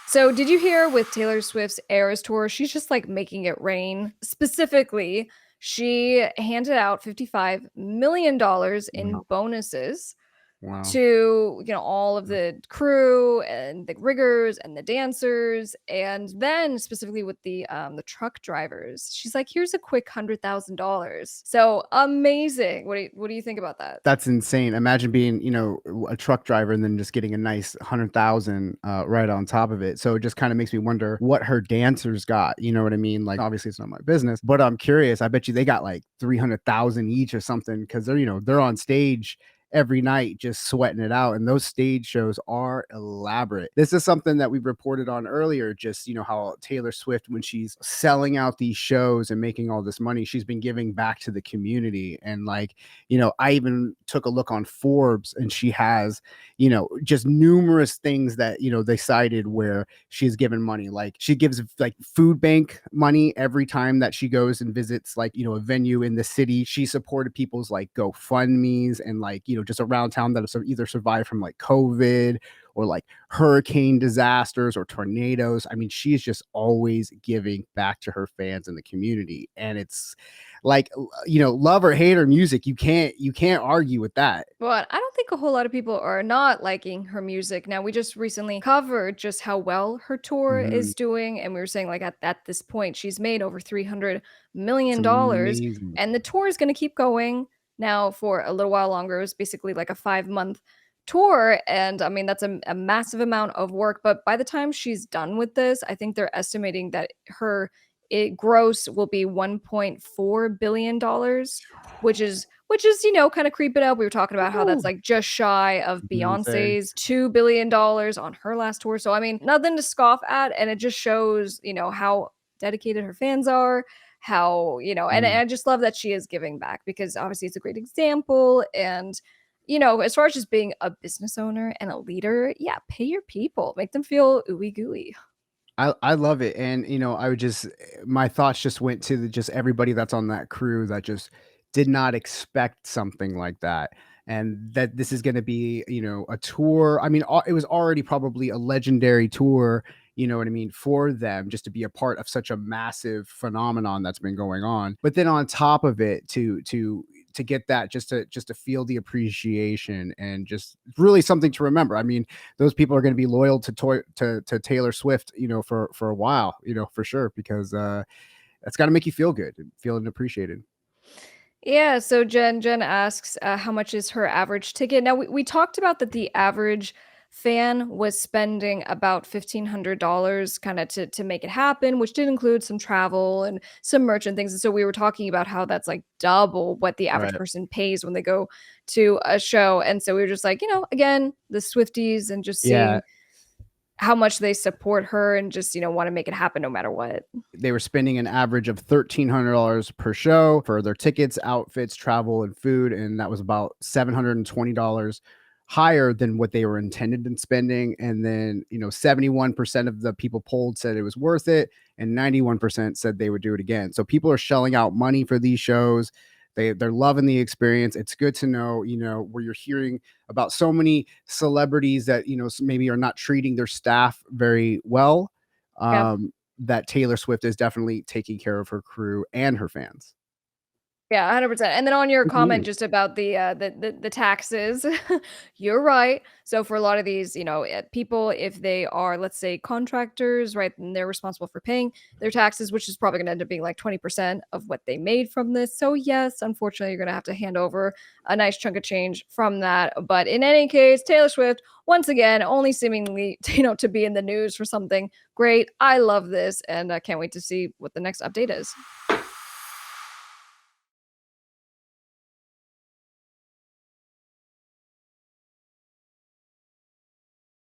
So, did you hear with Taylor Swift's Eras tour? She's just like making it rain. Specifically, she handed out $55 million in Wow. bonuses Wow. to all of the crew and the riggers and the dancers, and then specifically with the truck drivers, she's like, here's a quick $100,000. So amazing. What do you think about that? That's insane. Imagine being, a truck driver and then just getting a nice 100,000 right on top of it. So it just kind of makes me wonder what her dancers got. You know what I mean? Like, obviously, it's not my business, but I'm curious. I bet you they got like 300,000 each or something because they're on stage every night just sweating it out, and those stage shows are elaborate. This is something that we reported on earlier, just how Taylor Swift, when she's selling out these shows and making all this money, she's been giving back to the community. And like, I even took a look on Forbes, and she has, just numerous things that, they cited where she's given money. Like she gives like food bank money every time that she goes and visits like, a venue in the city. She supported people's like GoFundMe's and like, just around town that have either survived from like COVID or like hurricane disasters or tornadoes. I mean, she's just always giving back to her fans and the community. And it's like, love or hate her music. You can't argue with that. But I don't think a whole lot of people are not liking her music. Now, we just recently covered just how well her tour Mhm. is doing. And we were saying, like, at this point, she's made over $300 It's million. amazing. And the tour is going to keep going now for a little while longer. It was basically like a 5 month tour. And I mean, that's a massive amount of work. But by the time she's done with this, I think they're estimating that her gross will be $1.4 billion, which is kind of creeping up. We were talking about how that's Woo. like just shy of I was gonna say, Beyonce's $2 billion on her last tour. So I mean, nothing to scoff at, and it just shows how dedicated her fans are. How and mm. I just love that she is giving back, because obviously it's a great example. And as far as just being a business owner and a leader, yeah, pay your people, make them feel ooey gooey. I love it. And I would just my thoughts just went to just everybody that's on that crew that just did not expect something like that. And that this is going to be, a tour. I mean, it was already probably a legendary tour, you know what I mean, for them just to be a part of such a massive phenomenon that's been going on. But then on top of it, to get that, just to feel the appreciation and just really something to remember. I mean, those people are going to be loyal to Taylor Swift, for a while, for sure, because that's got to make you feel good and feeling appreciated. Yeah, so Jen asks, how much is her average ticket? Now we talked about that the average fan was spending about $1,500 kind of to make it happen, which did include some travel and some merch and things. And so we were talking about how that's like double what the average Right. person pays when they go to a show. And so we were just like, again, the Swifties, and just Yeah, seeing how much they support her and just, want to make it happen no matter what. they were spending an average of $1,300 per show for their tickets, outfits, travel, and food, and that was about $720 higher than what they were intended in spending. And then 71% of the people polled said it was worth it, and 91% said they would do it again. So people are shelling out money for these shows. They're loving the experience. It's good to know, where you're hearing about so many celebrities that maybe are not treating their staff very well. Yeah. That Taylor Swift is definitely taking care of her crew and her fans. Yeah, 100%. And then on your And comment community. just about the taxes, you're right. So for a lot of these, people, if they are, let's say, contractors, right, then they're responsible for paying their taxes, which is probably going to end up being like 20% of what they made from this. So yes, unfortunately, you're going to have to hand over a nice chunk of change from that. But in any case, Taylor Swift, once again, only seemingly, to be in the news for something great. I love this, and I can't wait to see what the next update is.